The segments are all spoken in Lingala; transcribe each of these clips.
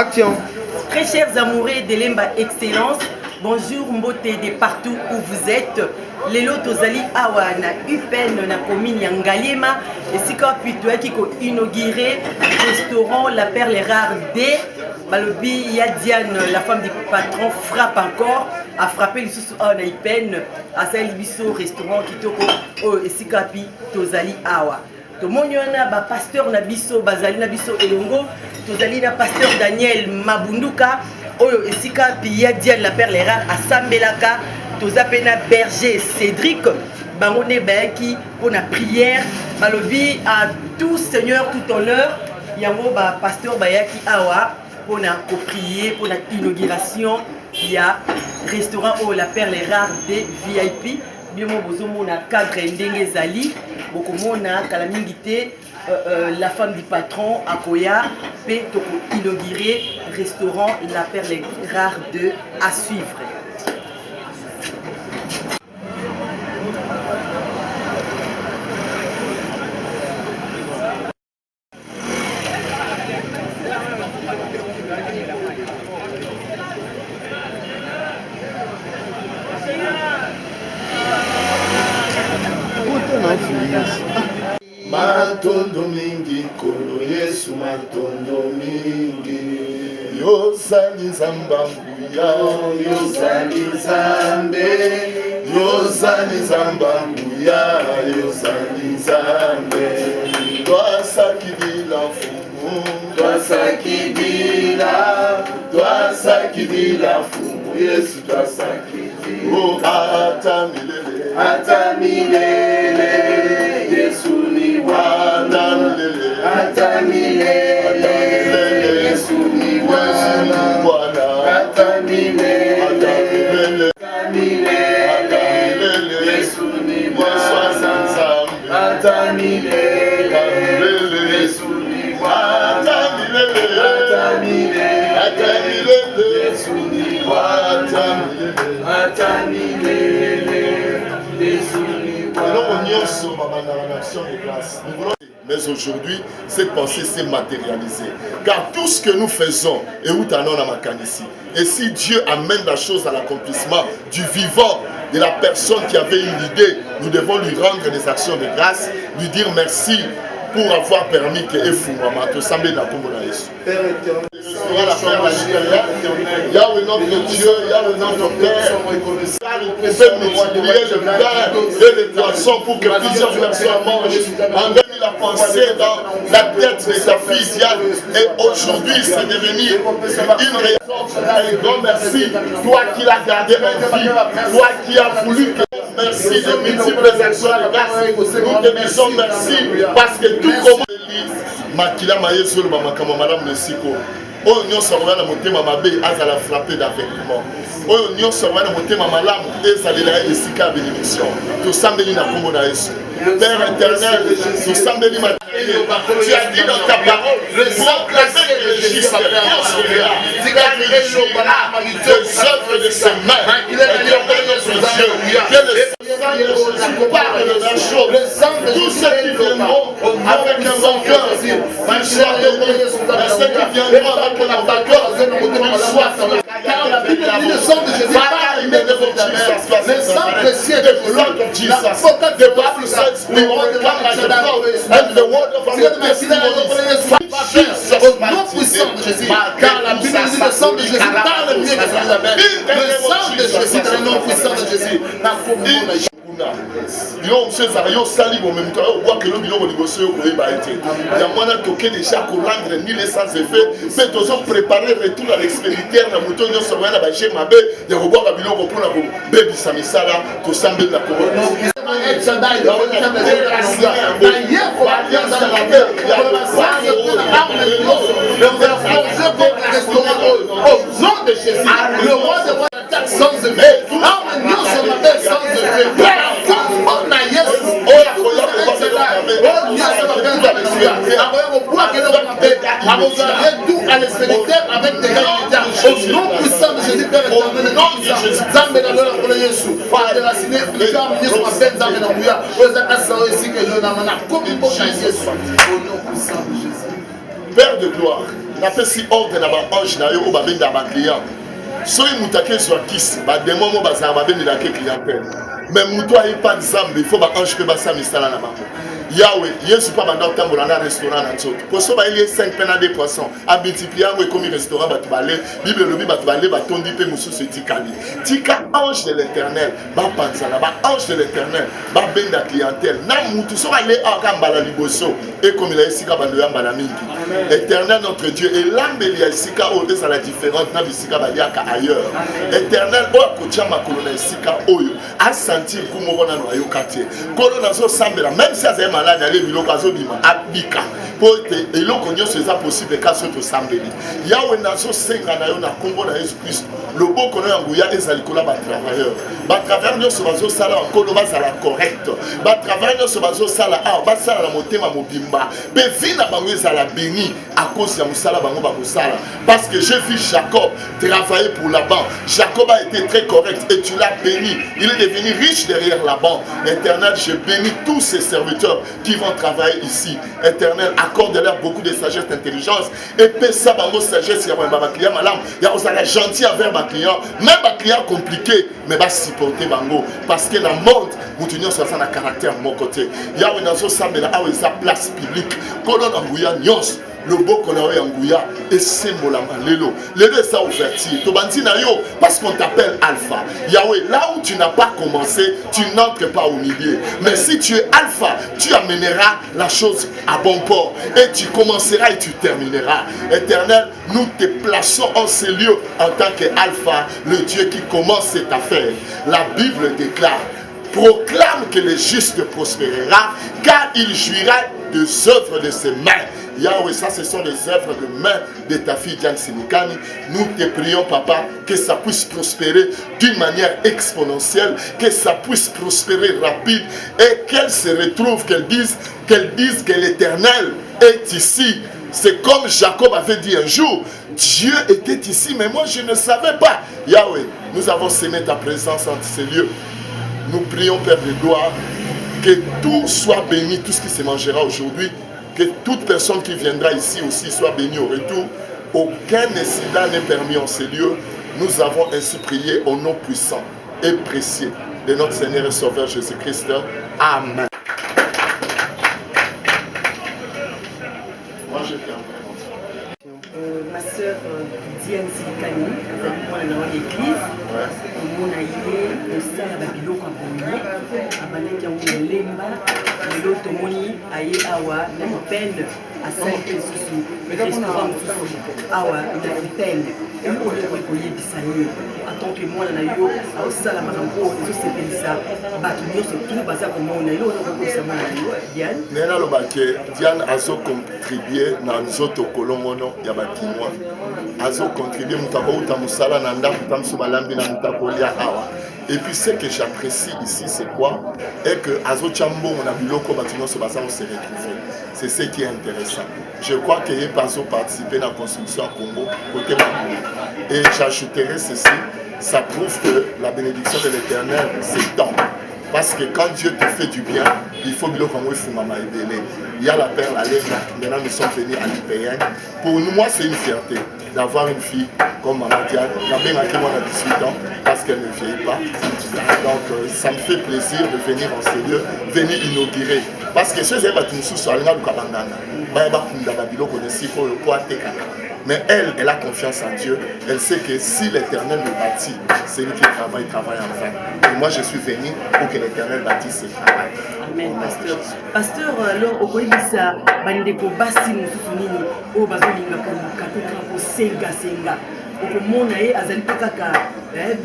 Action. Très chers amoureux de l'Emba Excellence, bonjour Mbote de partout où vous êtes. Lelo tozali awa na UPN na commune ya Ngaliema esika pito qui ko inauguré restaurant La Perle Rare D. Balobi ya Diane, la femme du patron, frappe encore, a frappé le sous na UPN à sali biso restaurant kitoko o esika pi tozali awa. Tomoniona ba pasteur na biso bazali na biso elongo tozali na pasteur Daniel Mabunduka oyo esika pi ya Diane La Perle Rare asambelaka tozapena berger Cédric Bangone Bayaki pour la prière balobi à tout Seigneur tout honneur yango ba pasteur Bayaki awa pour la prier pour la inauguration il y a restaurant au La Perle Rare des VIP bien bozomo na cadre ndenge zali bokomona kala mingité la femme du patron Akoya pe to inaugurer restaurant La Perle Rare 2 à suivre. Matondo mingi kolo Yesu matondo mingi Yozali Zambanguya Yozali Zambe Yozali Zambanguya Yozali Zambe Twasakibila fumu Twasakibila fumu Yesu twasakibila Oh atamilele Atamilele Yesu ni Bwana Atamilele Yesu ni Bwana Atamilele Yesu ni Bwana Atamilele Yesu ni Bwana Atamilele Yesu ni Bwana Atamilele Yesu ni mais aujourd'hui, cette pensée s'est matérialisée. Car tout ce que nous faisons, et où t'en as ici. Et si Dieu amène la chose à l'accomplissement du vivant, de la personne qui avait une idée, nous devons lui rendre des actions de grâce, lui dire merci pour avoir permis que Efumama te semble dans ton Père éternel, Yahweh notre Dieu, Yahweh notre Père, vous pouvez multiplier le pain et les poissons pour que plusieurs personnes mangent. Engagne la pensée dans la tête de ta fille Diane. Et aujourd'hui, c'est devenu une réaction. Un grand merci. Toi qui l'as gardé en vie, toi qui as voulu que merci de multiples actions de grâce. Nous te disons merci parce que tout comme Makila Mayezo, Mamakama, Madame le Siko. Oyo nyonso akoya na motema mabe azala frappé d'aveuglement. Oyo nyonso akoya na motema malamu ezalela esika ya bénédiction. Tosambeli na kombo na Yesu. Père éternel, tosambeli matériel. Tu as dit dans ta parole, le sang glacé de l'Égypte, des œuvres de ses mains, et qui ordonne notre Dieu, que le sang de Jésus parle de la chose. Tous ceux qui viendront avec un bon cœur, qu'ils soient bénis, et ceux qui viendront avec un bon cœur, qu'ils soient sauvés. Car la Bible dit le sang de Jésus parle de votre mère. Le sang précieux de l'homme, la faute de Bible says, we overcome by the blood and the word of our testimonies. Au nom puissant de Jésus, car la Bible dit le sang de Jésus parle mieux que Isabelle. Le sang de Jésus, dans le nom puissant de Jésus, n'a pas yo mseza yo sali bo même temps o que le biloko négocier ko eba été ya mwana toke déjà ko rendre nul sans effet mais tous ont préparé retour à l'expéditeur na moto nyo so wana ba chez mabe ya ko boka biloko pour na ko bebi samisala to sambe na ko le roi de sans effet tout à l'expéditeur avec des réalités. Au nom puissant de Jésus, Père éternel, au nom de Jésus, Zambé dans l'heure pour le Jésus. De la ciné, les gens venus sur ma peine, Zambé dans l'ouïa. Vous êtes assurés ici que je n'en ai comme une bonne Jésus. Au nom puissant de Jésus. Père de gloire, napesi ordre na baange na yo oyo babendaka baclient soki moto akezwa kisi bademo mo bazala babendelaka clientèle mais moto ayepa nzambe il faut baange mpe basala misala na bango Yahweh, Yesu pas banda otambola na restaurant na nzoto. Koso ba ili 5 pena 2 poissons. Abitipi yango ekomi restaurant batu balé. Bible lobi batu balé batondi pe mususu etikali. Tika ange de l'Éternel, ba panzala ba ange de l'Éternel, ba benda clientèle. Na mutu so ale akambala liboso et comme il a esika bando yambala mingi. Éternel notre Dieu et l'ambeli ya esika o eza la différente na bisika baliaka ailleurs. Éternel o kotia makolo na esika oyo. A sentir kumo na no ayokate. Kolo na zo sambela même si azema malade aller biloko azobima abika po te eloko nyonso eza possible ka so to sambeli yawe nazo senga na yo na kombo na Yesu Christ loboko na yango ya ezali kola ba travailleur nyonso bazo sala nkolo bazala correct ba travailleur nyonso bazo sala basala na motema mobimba pe vina bango ezala béni à cause ya musala bango bakosala parce que j'ai vu Jacob travailler pour Laban. Jacob a été très correct et tu l'as béni, il est devenu riche derrière Laban. Éternel, je bénis tous ces serviteurs qui vont travailler ici. Éternel, accorde-leur beaucoup de sagesse, d'intelligence. Et paie ça dans nos sagesse. Il y a un client malade. Il y a un gentil envers ma client. Même un client compliqué, mais va supporter bango. Parce que dans le monde, nous tenons sur un caractère de mon côté. Il y a une place publique. Colonne en Gouya, Nyos. Le beau qu'on a en Gouya et c'est Molama Lelo. Lelo est ça ouverture. Tobanti na yo parce qu'on t'appelle Alpha. Yahweh, là où tu n'as pas commencé, tu n'entres pas au milieu. Mais si tu es Alpha, tu amèneras la chose à bon port. Et tu commenceras et tu termineras. Éternel, nous te plaçons en ces lieux en tant qu'Alpha, le Dieu qui commence cette affaire. La Bible déclare, proclame que le juste prospérera, car il jouira des œuvres de ses mains. Yahweh, ça ce sont les œuvres de main de ta fille Diane Sinikani. Nous te prions, papa, que ça puisse prospérer d'une manière exponentielle, que ça puisse prospérer rapide et qu'elle se retrouve, qu'elle dise que l'Éternel est ici. C'est comme Jacob avait dit un jour, Dieu était ici, mais moi je ne savais pas. Yahweh, nous avons sémé ta présence entre ces lieux. Nous prions, Père de gloire, que tout soit béni, tout ce qui se mangera aujourd'hui. Que toute personne qui viendra ici aussi soit bénie au retour. Aucun incident n'est permis en ces lieux. Nous avons ainsi prié au nom puissant et précieux de notre Seigneur et Sauveur Jésus-Christ. Amen. Moi, je ma soeur Diane Silikani, moi dans l'église, mon aïe, le sala babilo kabonye, abaneki yango lemba, l'autre moni aïe awa, na peine à 5 sous restaurant awa na peine. Et on est pour y bisayer. En tant que moi na yo, au sala makambo, je sais pas ça. Batunyo c'est tout basé comme on a yo, on peut savoir Diane. Nena lo baké Diane azo contribuer na nzoto kolongono ya bakinwa. Azo contribuer mutako uta musala na ndaku tamsu balambi na mutako lia awa. Et puis ce que j'apprécie ici c'est quoi? Et que azo chambo on a biloko batunyo so basa on se retrouver. C'est ce qui est intéressant. Je crois qu'il y a pas participé à la construction à Congo côté Mabou. Et j'ajouterai ceci, ça prouve que la bénédiction de l'Éternel s'étend. Parce que quand Dieu te fait du bien, il faut que il y a la perle à l'État. Maintenant, nous sommes venus à l'Ipéen. Pour nous, moi, c'est une fierté d'avoir une fille comme Maman Diane. J'ai bien moi à 18 ans parce qu'elle ne vieillit pas. Donc, ça me fait plaisir de venir en ces lieux, venir inaugurer. Parce que ceux qui sont mais elle a confiance en Dieu. Elle sait que si l'Éternel le bâtit, c'est lui qui travaille en vain. Et moi, je suis venu pour que l'Éternel bâtisse ce travail. Amen, pasteur. Pasteur, alors, au Koïbisa, Bandeko Bassi, Moussounini, au Bazolinga, pour Senga. Au Monae, Azali Kaka,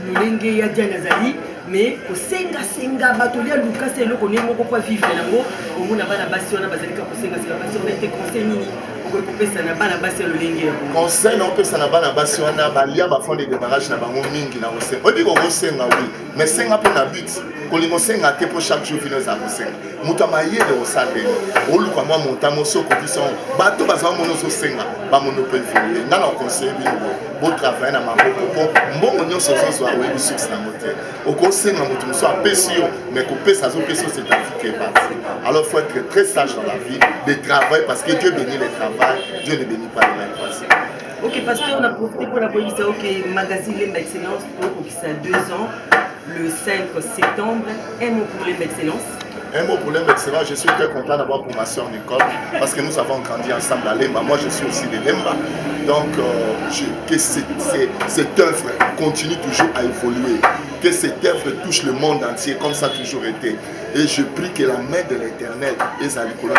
Lulenge, Yadian Azali. Mais au senga batolia Lucas c'est le connaît mon pourquoi vivre nango au monde na bana basi on a bazalika ko senga basi on était conseil nini ko pesa na bana basi le lenge conseil on pesa na bana basi on a balia ba fond de démarrage na bango mingi na ose odi ko senga oui mais senga pour na but kolingo senga te pour chaque jour vino za kosenga muta mayele osale olu kwa mwa montamo so condition bato baza mono so senga ba mono pe évoluer ngana conseil bino bo travailler na maboko po mbongo nyonso so so awe source na moté oko senga mutu so apesio mais ko pesa so peso c'est ta vie qui est partie. Alors faut être très sage dans la vie de travail parce que Dieu bénit le travail, Dieu ne bénit pas les mains croisées. Ok, pasteur, on a profité pour la police. Ok, magazine Lemba Excellence pour ça 2 ans, le 5 septembre. Un mot pour Lemba Excellence. Un mot pour Lemba Excellence, je suis très content d'avoir pour ma soeur Nicole parce que nous avons grandi ensemble à Lemba. Moi, je suis aussi de Lemba. Donc, que cette œuvre continue toujours à évoluer, que cette œuvre touche le monde entier comme ça a toujours été. Et je prie que la main de l'Éternel est à l'école.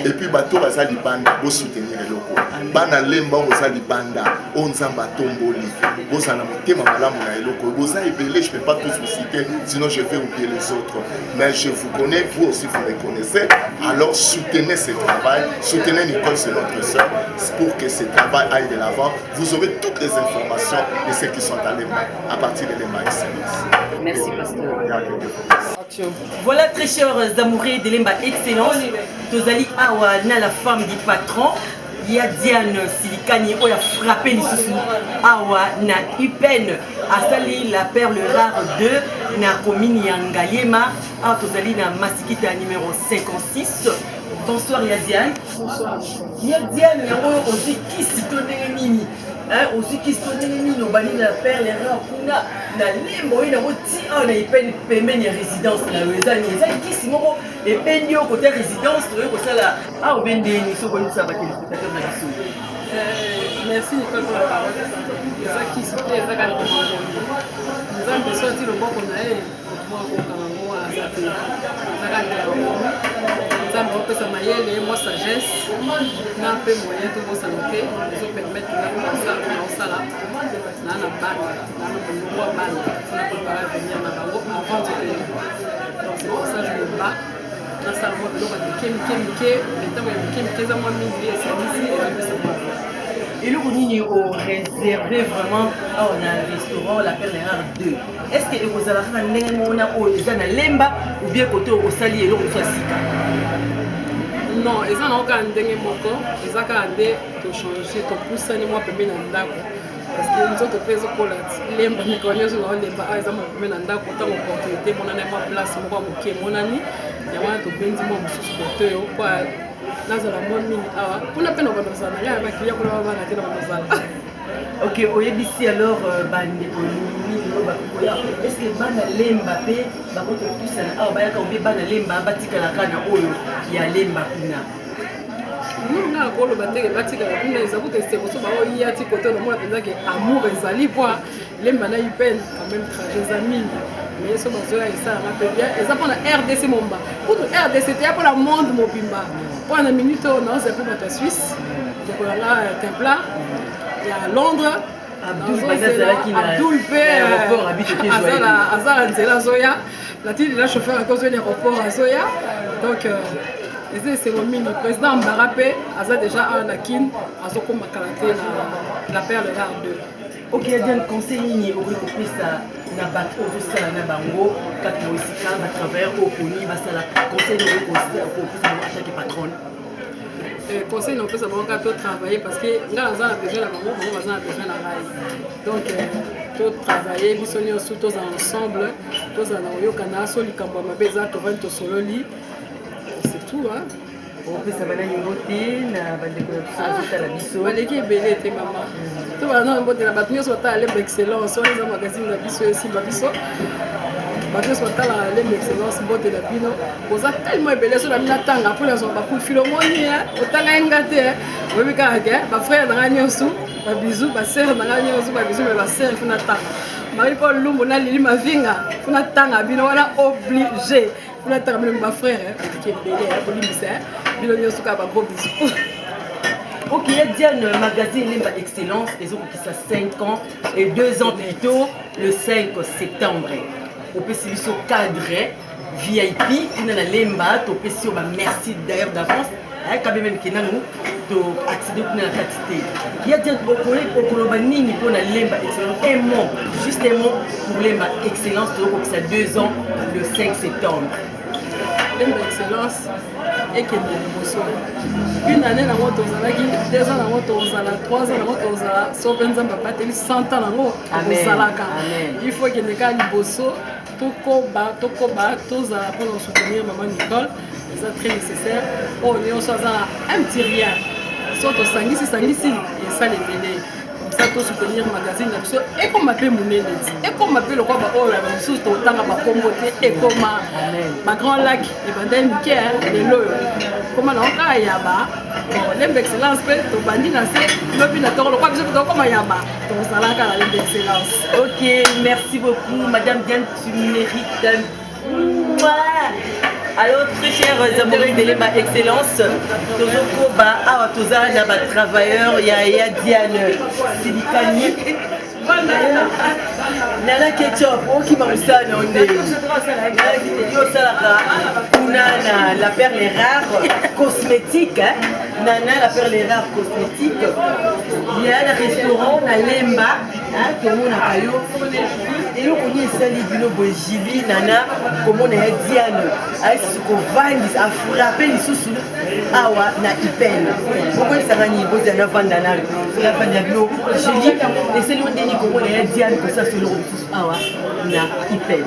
Et puis, bateau va libanda, vous soutenir le loco. Bana lemba vous libanda, on zamba tomboli. Vous en avez malamu na eloko. Vous avez belé, je ne peux pas tous vous citer, sinon je vais oublier les autres. Mais je vous connais, vous aussi vous me connaissez. Alors soutenez ce travail, soutenez Nicole, c'est notre soeur, pour que ce travail aille de l'avant. Vous aurez toutes les informations de ceux qui sont à Lemba, à partir de Lemba Excellence. Merci, pasteur. Voilà, très chers amoureux de Lemba Excellence, Tozali Awa, la femme du patron. Il y a Diane Silikani qui a frappé les sous Awa na Upen a sali la perle rare de na commune Yangaliema a Tozali na Masikita numéro 56. Bonsoir Diane. Bonsoir. Diane aussi qui se donne les mini. Aussi qui se donne les mini au bani la perle rare kuna na lembo ina oti on a Upen pemeni résidence na wezani ezali qui si moko et pendio côté résidence ko sala a obende ni so ko ni sa ba ke merci Nicole pour la parole. Ça qui se plaît, ça quand nous avons besoin de le bon qu'on a pour pouvoir ça fait ça me repose à mailler et moi sagesse n'a pas moyen de vous sanoter nous permettre de ça ça là na na ban na le roi ban on a préparé à venir na bango avant de venir donc c'est pour ça je me bats na ça moi le roi de kemike mais tant que kemike ça moi midi et service et ça et le Rounini au réservé vraiment on a un restaurant la Perle Rare 2. Est-ce que vous avez un lemba ou bien côté au sali et l'eau soit sika? Non, ils n'ont aucun dingue moko, ils ont qu'à aller te changer, te pousser ni moi pour bien en d'accord. Parce que nous autres faisons pour la lemba, nous connaissons le lemba, ils ont pour bien en d'accord, tant opportunité, mon année pas place, mon moqué, mon année, il y a un peu de bien mon sous côté ou quoi. Ok, ici alors, est-ce que Bana Lemba P, Bakoto Kusana, Bayaka ou Bana Lemba, Batika la Kana Oyo, il y a Lemba Puna? Nous, on a encore le bâtiment, Batika la Puna, ils avouent que c'est pour ça qu'il y a un petit côté de moi, amour et sali, quoi. Lemba n'a eu peine, quand même, très amis. Mais ce monsieur là, il s'en rappelle bien. Et ça pour la RDC Momba. Pour la RDC, c'était pour la monde Mobimba. Pour une minute, on c'est pour la Suisse. Donc on a Templar. Il y a Londres. Abdul Père. Azala Nzela Zoya. La tille là chauffeur à cause de l'aéroport à Zoya. Donc c'est mon mini président Mbarapé. Azala déjà un Akin. Azoko Makalaté la Perle Rare 2. Ok, il y a un conseil ni au groupe ça na bateau tout ça na bango quand on ici à travers au poni va ça la conseil de conseil pour ça attaquer patron. Conseil non plus ça va quand travailler parce que là on a besoin la bango on a besoin la rail. Donc tout travailler nous sommes tous tous ensemble tous en oyo kana so likambo mabeza to vento sololi. C'est tout hein. On peut ça va na yoté na bande ko la biso. Baleki belé te maman. Tout va non bon de la batterie soit à Lemba Excellence, on les a magazine la biso ici ba biso. Batterie soit à la Lemba Excellence bon de la bino. Vous a tellement belé sur la mina tanga pour les hommes ba coup Philomoni hein, otanga ngate. Oui ka ga ba frère na nyosu, ba bisou, ba sœur na nyosu, ba bisou mais ba sœur funa tanga. Marie-Paul Lumbu na Lili Mavinga, funa tanga bino wala obligé. Funa tanga même ba frère hein, qui est belé hein, pour lui c'est. Bino nyosu ka ba gros bisou. Ok, il y a Diane magazine Lemba Excellence, les autres qui sont 5 ans et 2 ans plus tôt, le 5 septembre. Au PCBSO cadre, VIP, on a Lemba, au PCO, merci d'ailleurs d'avance, quand même qui nous. accéder à la quantité. Il y a des Okolobani pour la Lemba Excellence. Un mot, juste un mot pour Lemba Excellence, donc ça 2 ans, le 5 septembre. Lemba Excellence et que une année dans votre zalaki, 2 ans dans votre zala, 3 ans dans votre zala, sauf un zamba pateli 100 ans dans votre zalaka. Il faut que les gars liboso, tokoba, tous à pour soutenir maman Nicole. C'est très nécessaire. Oh, on soit un petit rien. Soit au sangisi, et ça les délais. Comme ça, pour soutenir le magazine, et comme m'appelle Mounelli, et comme m'appelle le roi, oh, la même chose, autant à ma communauté, et comme ma grand lac, et bandel Mickey, les loyaux. Comme on a Yaba, l'Embe Excellence, ton bandit, le pinator, le roi, comme Yaba, ton salaka, la Lembe Excellence. Ok, merci beaucoup, Madame Diane, tu mérites. Alors, très chers amoureux de Lemba Excellence, Tozoko ba awa toza na ba travailleur ya Diane Silikani. Nana Ketchup, qui m'a aussi annoncé. Nana la perle rare cosmétique. Nana la perle rare cosmétique. Il y a un restaurant à Lemba. Tout le monde a caillou. Et là, on est salé du lobo Gili, Nana, comme on a Diane. A frappé les sous awa na Ipen. Pourquoi ça va n'y poser un vandana? La vandana Gili, et c'est le déni comme on a Diane que ça sur le sous awa na Ipen.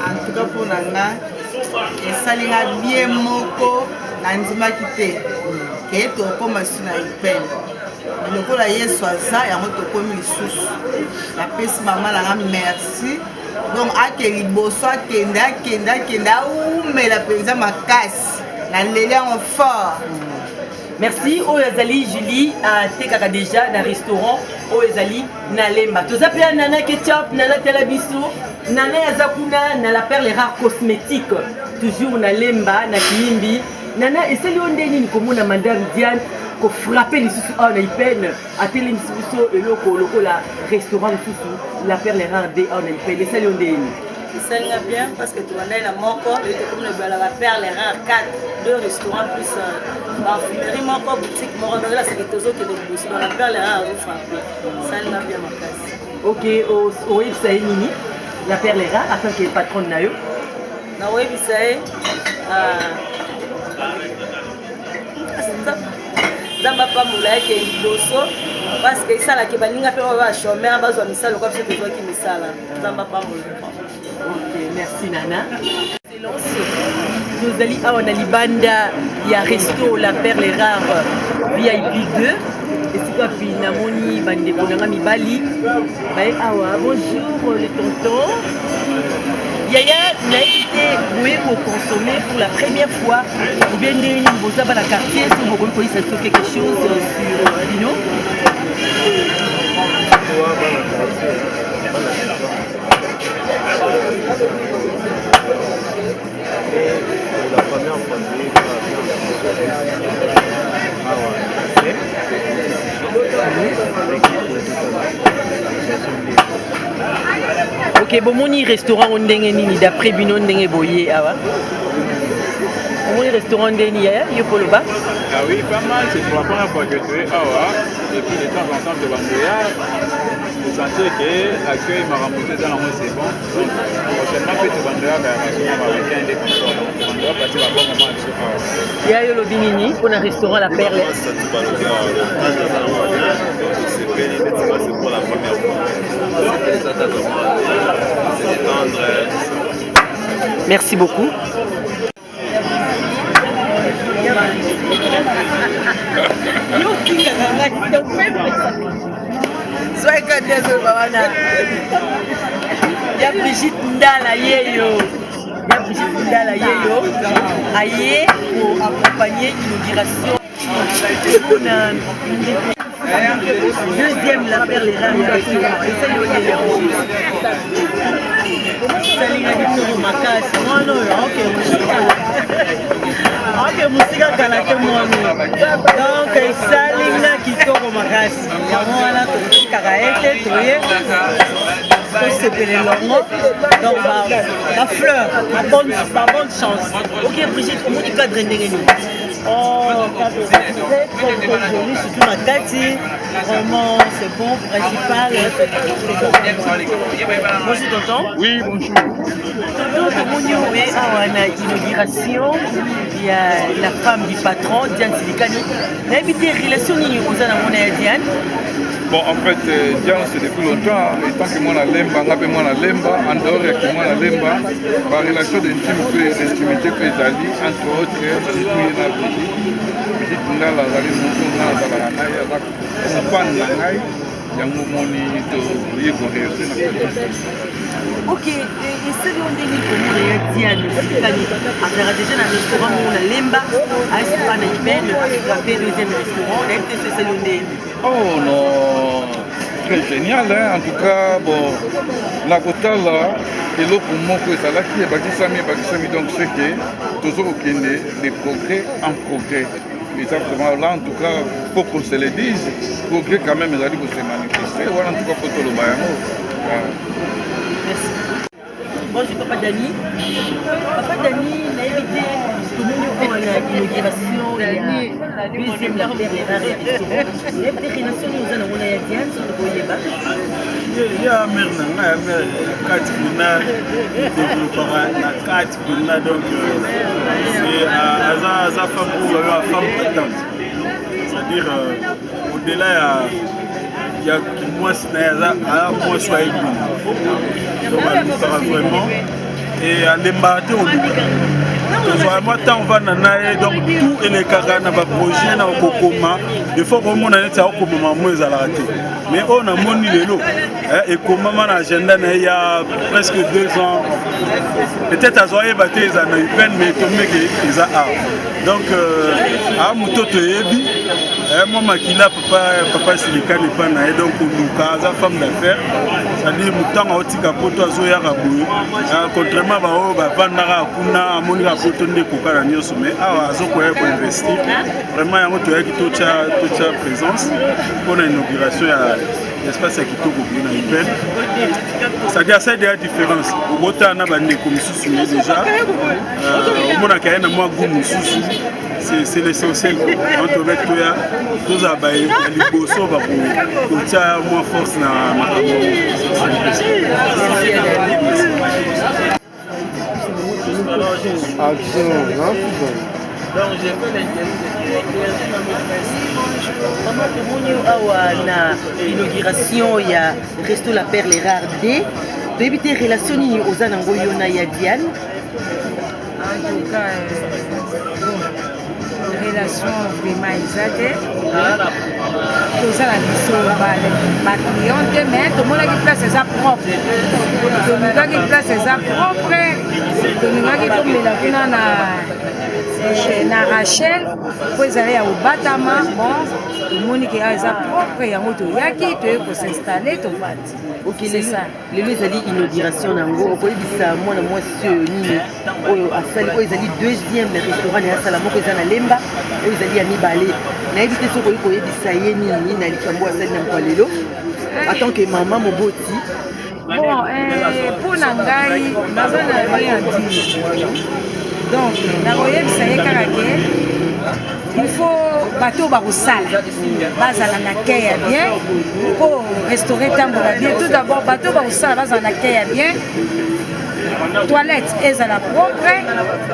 En tout cas pour Nana, et ça les a bien moko, Nanzima quitté. Qui est au commerce na Ipen. Le coup là hier soir ça et à moi tout comme les sous. La peste maman la merci. Donc à quel bosso kenda ou mais la présidente ma casse. La lélé en fort. Merci Oyazali Julie à Tekaka déjà dans le restaurant Oyazali Nalemba. Tous appelez Nana Ketchup, Nana Telabiso, Nana Yazakuna, Nana Perle Rare Cosmétique. Toujours Nalemba, Nakimbi. Nana et c'est le ondeni comme on a Madame Diane. Pour frapper les sous on a eu peine à télé et le restaurant la perle rare de on a eu peine les salons de ça va bien parce que tu en as la moko et comme la perle rare 4 2 restaurants plus parfumerie moko boutique moko donc là c'est que tous autres de boutique dans la perle rare vous frapper ça va bien ma casse. OK au website nini la perle rare afin que le patron nayo na website Zamba pas moula qui est liboso parce que ça là qui balinga pe va chômeur bazwa misala comme c'est toi qui misala Zamba pas moula. OK, merci Nana. Excellence. Nous allons à on a libanda il y a resto la perle rare VIP 2 et c'est quoi puis namoni bande bonanga mibali. Awa bonjour les tontons. Yaya n'a été voué pour consommer pour la première fois ou bien des beaux dans la quartier si vous connaissez quelque chose sur Dino. La première fois OK, bon moni restaurant on ndenge nini d'après bino ndenge boye awa. Moni restaurant ndenge ya yo poloba. Ah oui, pas mal, c'est pour la première fois que tu es awa et puis de temps en temps de bandoya. Je sentais que l'accueil m'a remporté dans la main c'est bon. Donc prochainement peut te bandoya car on va avec des consoles. Bandoya passer la bonne maman sur awa. Ya yo lobi nini pour un restaurant la perle. C'est pour la première fois. Merci beaucoup. Soyez désolé, Bawana. Il y a Brigitte Ndala Yeyo. Aïe pour accompagner l'inauguration. Deuxième la perle rare ya restaurant. Essaye de salinga bitoko makasi mwana oyo ok musika kala te mwana donc esalinga kitoko makasi yango wana totikaka ete toye tosepele longo donc bafleur ba bonne chance. Ok Brigitte omoni cadre ndenge nini Très joli, surtout ma Cathy. Vraiment, c'est bon, principal. Bonjour, tonton. Oui, bonjour. Tonton, on a l'inauguration. Il y a la femme du patron, Diane Silikani. On a évité relation aux amis de Diane. Bon, en fait, Diane, c'est depuis longtemps, étant que moi, je l'aime, en dehors de moi, je l'aime, par relation d'intimité que j'allie, entre autres, je suis là, je suis là, ok, et c'est l'on dit que Diane Silikani a fait déjà un restaurant où on a Lemba, à Espagne, il a fait le deuxième restaurant, c'est l'on dit. Oh non, très génial, hein? En tout cas, bon, la Kota là, et l'autre pour moi, c'est là qui est Bakisami, donc c'est que toujours des progrès en progrès. Exactement, là en tout cas, faut qu'on se le dise, progrès quand même, ils allaient se manifester, voilà en tout cas pour tout le Bayamo. Merci. Bonjour Papa Dani. Papa Dani, on a évité tout le monde pour l'inauguration, la deuxième, la première, les restaurants. Il y a des relations nous allons on a Diane sur le Boyeba. Il y a mère 4 bina développera la 4 bina donc c'est à sa femme pour la femme battante. C'est-à-dire au-delà il y a moi c'est moi choisi vraiment et à l'embarquer au vraiment tant on va nanaye donc tout et les carana va projet na okokoma il faut que mon année ça okoma moi ezala raté mais on a moni lelo et comment mon agenda il y a presque 2 ans peut-être à zoyer baté ça na peine mais tomber que ça a donc à mutoto yebi moi makila papa Silikani pas na donc on a femme d'affaires ça dit mutant otika poto azoya kaboyo contrairement ba vandara kuna amoni la poto ndeko kala nyoso mais awa azokoya ko investir vraiment yango to yaki to cha présence pour l'inauguration ya l'espace kitoko bien na Ipel ça dit ça des différences au bota na ba ndeko misusu déjà au mona kaya na moi goût misusu c'est l'essentiel entre avec toi tous abaye liboso ba pour cha moi force na donc j'ai fait l'inauguration, il y a Resto La Perle Rare D. Tu as évité relation aux Anangoyona et Diane. En tout cas, relation vraiment exagérée. Tout ça, ma cliente, mais tout le monde qui place ses propres. Tout le monde qui place ses propres. Tout le monde qui tombe na Rachel, puis ils allaient au Batama. Bon, tout le monde qui a ses propres, il y a un autre yaki, tu peux s'installer, tu vas. Ok, c'est ça. Les deux allaient inauguration nango. On peut dire ça, moi ce nini. Ils allaient deuxième restaurant et à Salamo, ils allaient Lemba, ils allaient à Nibale. Na évité ce qu'on peut dire ça y est nini na likambo à celle n'importe attends que maman mon boti. Bon, pour Nangai, nazo na rien dire. Donc, nakoyebisa ye kaka ke il faut bateau bakosala bazala na kei ya bien po restaurer tambola bien. Tout d'abord bateau bakosala bazala na kei ya bien, toilette ezala propre,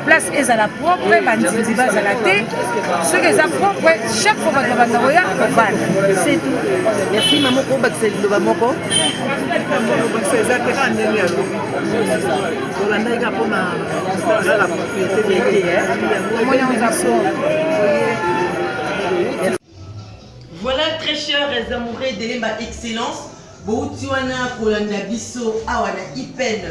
place ezala propre, bandindi bazala te, soki eza propre chaque fois bato banda koya kovanda, c'est tout. Merci maman ko bakisa liloba moko bakisa eza te ka ndenge ya lobi olandaki mpona la propriété. Voilà, très chers amoureux de Lemba Excellence, Boutiwana Kolanda Biso Awana Ipen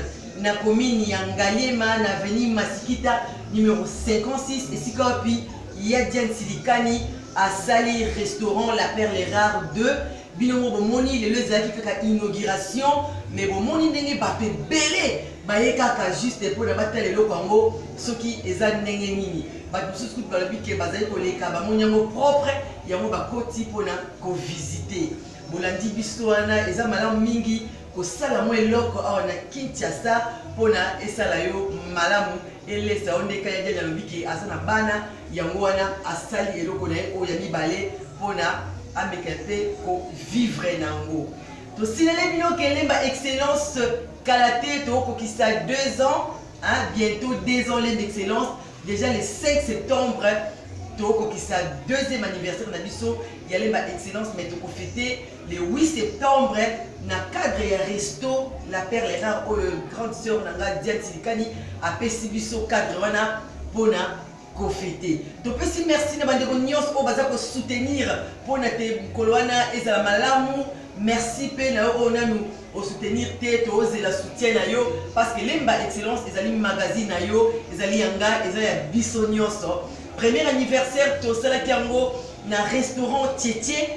na commune ya Ngaliema na avenue Masikita numéro 56 et si kopi ya Diane Silikani à Sali restaurant La Perle Rare 2 binomo bomoni le lezaki kaka inauguration mais bomoni ndenge bape belé baye kaka juste pour na batale loko yango soki eza ndenge nini bato susu ko balobi ke bazali koleka bamoni yango propre yango bakoti pona ko visiter bolandi biso wana eza malamu mingi kosala mo eloko awa na Kinshasa pona esala yo malamu elesa onde kaya dia lobi ke asana bana yango wana asali eloko na ye oyo ya mibale mpona amekate ko vivre nango tosilele bino ke lemba excellence kala te tokokisa 2 ans hein, bientôt 2 ans lemba excellence déjà le 5 septembre tokokisa 2e anniversaire na biso ya lemba excellence mais tokofete le 8 septembre na cadre ya resto la perle rare oyo grande sœur nanga Diane Silikani apesi biso cadre wana mpona kofete topesi merci na bandeko nyonso oyo baza kosoutenir mpona te mokolo wana ezala malamu merci mpe na yo oyo nanu osoutenir te tozela soutien na yo parce que lemba excellence ezali magazine na yo ezali yanga eza ya biso nyonso premier anniversaire tosalaki yango na restaurant Tietie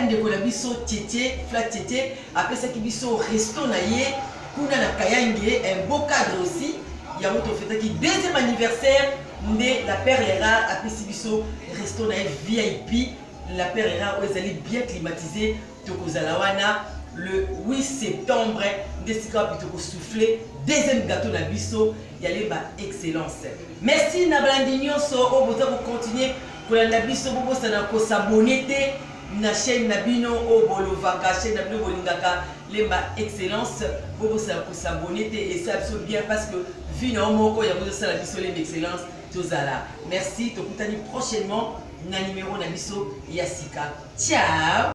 ndeko na biso Tietie Flat Tietie apesaki biso resto na ye kuna na Kayange un beau cadre aussi yango tofetaki 2e anniversaire nde la perle rare apesi biso resto na ye VIP la perle rare oyo ezali bien climatisé tokozala wana le 8 septembre nde sika wapi tokosouffle 2e gâteau na biso ya lemba excellence merci na balandi nyonso oyo boza kocontinue kolanda biso bobosana kosabone te na chaîne na bino oyo bolovaka chaîne na bino bolingaka lemba excellence bobosana kosabone te esa biso bien parce que vi na yo moko yango ezosala biso lemba excellence tozala merci tokutani prochainement na numéro na biso ya sika ciao.